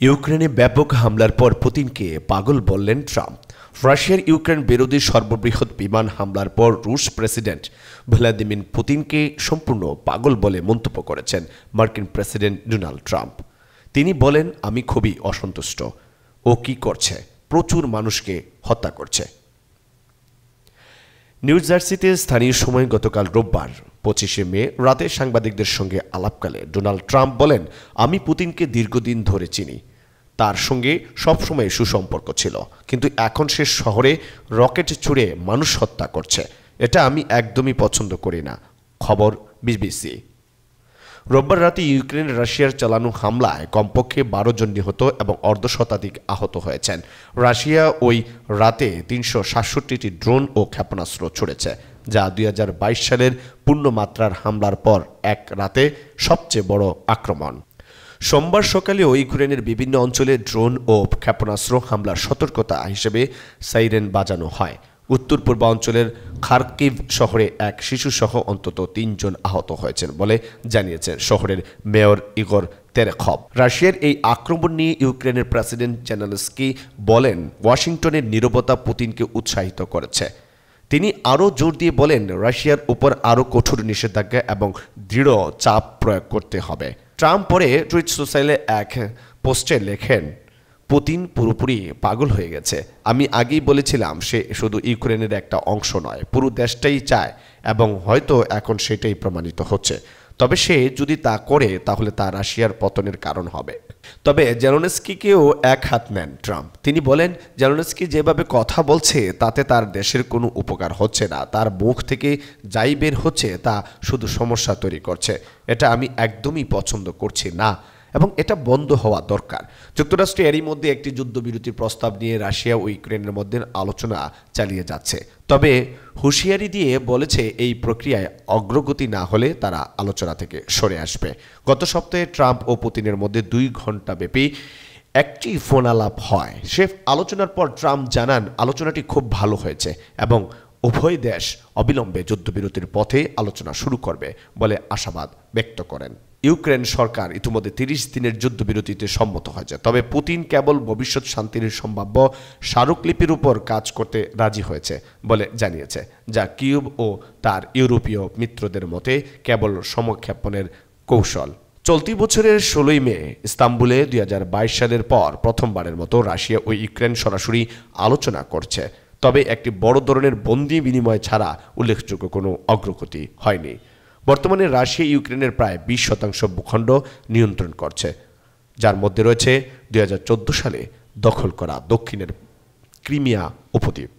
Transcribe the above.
ইউক্রেনে ব্যাপক হামলার পর পুতিনকে পাগল বললেন ট্রাম্প। রাশিয়ার ইউক্রেন বিরোধী সর্ববৃহৎ বিমান হামলার পর রুশ প্রেসিডেন্ট ভ্লাদিমির পুতিনকে সম্পূর্ণ পাগল বলে মন্তব্য করেছেন মার্কিন প্রেসিডেন্ট ডোনাল্ড ট্রাম্প। তিনি বলেন, আমি খুবই অসন্তুষ্ট। ও কি করছে? প্রচুর মানুষকে হত্যা করছে। নিউ জার্সিতে স্থানীয় সময় গতকাল রোববার 25শে মে রাতে সাংবাদিকদের সঙ্গে আলাপকালে ডোনাল্ড ট্রাম্প বলেন, আমি পুতিনকে দীর্ঘদিন ধরে চিনি। তার সঙ্গে সবসময় সুসম্পর্ক ছিল, কিন্তু এখন সে শহরে রকেট ছুড়ে মানুষ হত্যা করছে। এটা আমি একদমই পছন্দ করি না। খবর বিবিসি। রোববার রাতে ইউক্রেন রাশিয়ার চালানো হামলায় কমপক্ষে 12 জন নিহত এবং অর্ধশতাধিক আহত হয়েছেন। রাশিয়া ওই রাতে 367টি ড্রোন ও ক্ষেপণাস্ত্র ছুড়েছে, যা 2022 সালের পূর্ণমাত্রার হামলার পর এক রাতে সবচেয়ে বড় আক্রমণ। সোমবার সকালে ইউক্রেনের বিভিন্ন অঞ্চলে ড্রোন ও ক্ষেপণাস্ত্র হামলার সতর্কতা হিসেবে সাইরেন বাজানো হয়। উত্তর পূর্বাঞ্চলের খার্কিভ শহরে এক শিশুসহ অন্তত 3 জন আহত হয়েছেন বলে জানিয়েছেন শহরের মেয়র ইগর তেরেখভ। রাশিয়ার এই আক্রমণ নিয়ে ইউক্রেনের প্রেসিডেন্ট জেলেনস্কি বলেন, ওয়াশিংটনের নীরবতা পুতিনকে উৎসাহিত করেছে। তিনি আরও জোর দিয়ে বলেন, রাশিয়ার উপর আরও কঠোর নিষেধাজ্ঞা এবং দৃঢ় চাপ প্রয়োগ করতে হবে। ট্রাম্প পরে টুইট সোশ্যালে এক পোস্টে লেখেন, পুতিন পুরোপুরি পাগল হয়ে গেছে। আমি আগেই বলেছিলাম, সে শুধু ইউক্রেনের একটা অংশ নয়, পুরো দেশটাই চায় এবং হয়তো এখন সেটাই প্রমাণিত হচ্ছে। তবে সে যদি তা করে তাহলে তা রাশিয়ার পতনের কারণ হবে। তবে জেলেনস্কিকেও এক হাত নেন ট্রাম্প। তিনি বলেন, জেলেনস্কি যেভাবে কথা বলছে তাতে তার দেশের কোনো উপকার হচ্ছে না। তার মুখ থেকে যাই বের হচ্ছে তা শুধু সমস্যা তৈরি করছে। এটা আমি একদমই পছন্দ করছি না এবং এটা বন্ধ হওয়া দরকার। যুক্তরাষ্ট্র এরই মধ্যে একটি যুদ্ধবিরতির প্রস্তাব নিয়ে রাশিয়া ও ইউক্রেনের মধ্যে আলোচনা চালিয়ে যাচ্ছে। তবে হুঁশিয়ারি দিয়ে বলেছে, এই প্রক্রিয়ায় অগ্রগতি না হলে তারা আলোচনা থেকে সরে আসবে। গত সপ্তাহে ট্রাম্প ও পুতিনের মধ্যে 2 ঘণ্টা ব্যাপী একটি ফোন আলাপ হয়। সে আলোচনার পর ট্রাম্প জানান, আলোচনাটি খুব ভালো হয়েছে এবং উভয় দেশ অবিলম্বে যুদ্ধবিরতির পথে আলোচনা শুরু করবে বলে আশাবাদ ব্যক্ত করেন। ইউক্রেন সরকার ইতিমধ্যে 30 দিনের যুদ্ধবিরতিতে সম্মত হয়েছে। তবে পুতিন কেবল ভবিষ্যৎ শান্তির সম্ভাব্য স্মারকলিপির উপর কাজ করতে রাজি হয়েছে বলে জানিয়েছে, যা কিয়েভ ও তার ইউরোপীয় মিত্রদের মতে কেবল সমক্ষেপণের কৌশল। চলতি বছরের 16 মে ইস্তাম্বুলে 2022 সালের পর প্রথমবারের মতো রাশিয়া ও ইউক্রেন সরাসরি আলোচনা করছে। তবে একটি বড় ধরনের বন্দি বিনিময় ছাড়া উল্লেখযোগ্য কোনো অগ্রগতি হয়নি। বর্তমানে রাশিয়া ইউক্রেনের প্রায় 20% ভূখণ্ড নিয়ন্ত্রণ করছে, যার মধ্যে রয়েছে 2014 সালে দখল করা দক্ষিণের ক্রিমিয়া উপদ্বীপ।